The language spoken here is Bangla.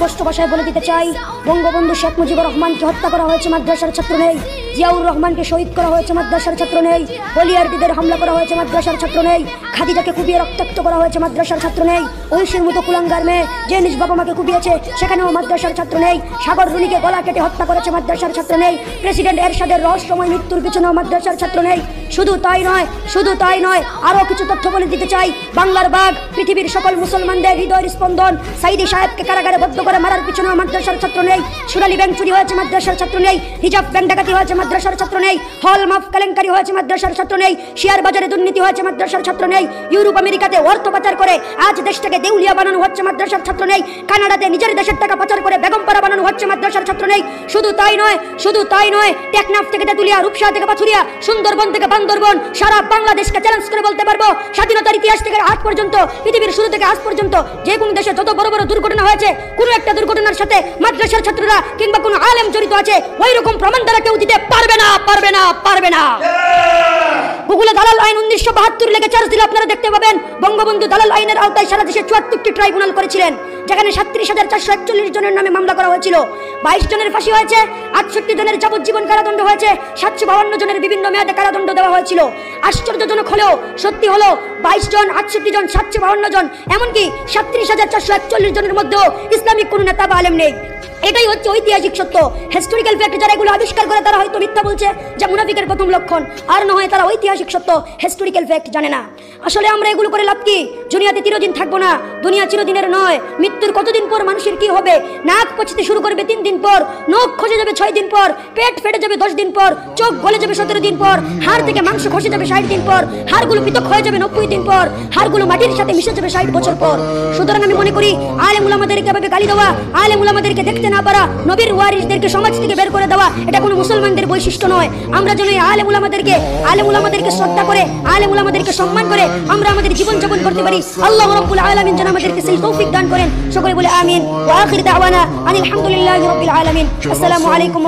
স্পষ্ট ভাষায় বলে দিতে চাই, বঙ্গবন্ধু শেখ মুজিবুর রহমানকে হত্যা করা হয়েছে, মাদ্রাসার ছাত্র নেই। জিয়াউর রহমানকে শহীদ করা হয়েছে, মাদ্রাসার ছাত্র নেই। বলিয়ারটিদের হামলা করা হয়েছে, মাদ্রাসার ছাত্র নেই। খাদিজাকে কুপিয়ে রক্তাক্ত করা হয়েছে, মাদ্রাসার ছাত্র নেই। ঐশীর মতো কুলাঙ্গার মেয়ে যে নিজ বাবা মাকে কুপিয়েছে, সেখানেও মাদ্রাসার ছাত্র নেই। সাগর রুনিকে গলা কেটে হত্যা করেছে, মাদ্রাসার ছাত্র নেই। প্রেসিডেন্ট এরশাদের রহস্যময় মৃত্যুর পিছনেও মাদ্রাসার ছাত্র নেই। শুধু তাই নয়, আরো কিছু তথ্য বলে দিতে চাই। বাংলার বাঘ, পৃথিবীর সকল মুসলমানদের হৃদয়ের স্পন্দন, সাইদি সাহেবকে কারাগারে বদ্ধ করে মারার পিছনেও মাদ্রাসার ছাত্র নেই। সোনালী ব্যাংক চুরি হয়েছে, মাদ্রাসার ছাত্র নেই। রিজার্ভ ব্যাংক ডাকাতি হয়েছে, মাদ্রাসার ছাত্র নেই। হল মাফ কেলেঙ্কারি হয়েছে, মাদ্রাসার ছাত্র নেই। শেয়ার বাজারে দুর্নীতি হয়েছে, মাদ্রাসার ছাত্র নেই। ইউরোপ আমেরিকাতে অর্থ পাচার করে আজ দেশটাকে দেউলিয়া বানানো হচ্ছে, মাদ্রাসার ছাত্র নেই। কানাডাতে নিজের দেশের টাকা পাচার করে বেগমপাড়া বানানো হচ্ছে, মাদ্রাসার ছাত্র নেই। শুধু তাই নয়, টেকনাফ থেকে তেতুলিয়া, রূপসা থেকে পাথুরিয়া, সুন্দরবন থেকে বান্দরবন, সারা বাংলাদেশকে চ্যালেঞ্জ করে বলতে পারবো, স্বাধীনতার ইতিহাস থেকে আজ পর্যন্ত, পৃথিবীর শুরু থেকে আজ পর্যন্ত যে কোনো দেশে যত বড় বড় দুর্ঘটনা হয়েছে, কোনো একটা দুর্ঘটনার সাথে মাদ্রাসার ছাত্ররা কিংবা কোনো আলেম জড়িত আছে, ওই রকম প্রমাণ দ্বারা কেউ দিতে পারবে না। গুগলে দালাল আইন 1972 লেগে চার্জ দিলে আপনারা দেখতে পাবেন, বঙ্গবন্ধু দালাল আইনের আওতায় সারা দেশে 74টি ট্রাইব্যুনাল করেছিলেন, যেখানে 37,441 জনের নামে মামলা করা হয়েছিল। 22 জনের ফাঁসি হয়েছে, 68 জনের যাবজ্জীবন কারাদণ্ড হয়েছে, 752 জনের বিভিন্ন মেয়াদে কারাদণ্ড দেওয়া হয়েছিল। আশ্চর্যজনক হলেও সত্যি হলো, 22 জন, 68 জন, 752 জন, এমনকি 37,441 জনের মধ্যেও ইসলামিক কোনো নেতা বা আলেম নেই। এটাই হচ্ছে ঐতিহাসিক সত্য, হিস্টোরিক্যাল ফ্যাক্ট। যারা এগুলো আবিষ্কার করে তারা হয়তো মিথ্যা বলছে, যা মুনাফিকের প্রথম লক্ষণ। আর না হয় তারা ঐতিহাসিক সত্য, হিস্টোরিক্যাল ফ্যাক্ট জানে না। আসলে আমরা এগুলো করে লাভ কি? দুনিয়াতে চিরদিন থাকবো না, দুনিয়া চিরদিনের নয়। মৃত্যুর কতদিন পর মানুষের কি হবে? নাক পচতে শুরু করবে 3 দিন পর, নখ খসে যাবে 6 দিন পর, পেট ফেটে যাবে 10 দিন পর, চোখ গলে যাবে 17 দিন পর, হাড় থেকে মাংস খসে যাবে 60 দিন পর, হাড়গুলো পৃথক হয়ে যাবে 90 দিন পর, হাড়গুলো মাটির সাথে মিশে যাবে 60 বছর পর। সুতরাং আমি মনে করি, আলেম উলামাদেরকে এভাবে গালি দেওয়া, আলেম উলামাদেরকে দেখতে না পারা, নবীর ওয়ারিসদেরকে সমাজ থেকে বের করে দেওয়া, এটা কোনো মুসলমানদের বৈশিষ্ট্য নয়। আমরা যেন আলেম উলামাদেরকে শ্রদ্ধা করে, আলেম উলামাদেরকে সম্মান করে আমরা আমাদের জীবন যাপন করতে পারি। আল্লাহ রাব্বুল আলামিন যেন আমাদেরকে সেই তৌফিক দান করেন। সকলে বলে আমিন। ওয়া আখির দাওয়ানা আনিল হামদুলিল্লাহি রাব্বিল আলামিন। আসসালামু আলাইকুম।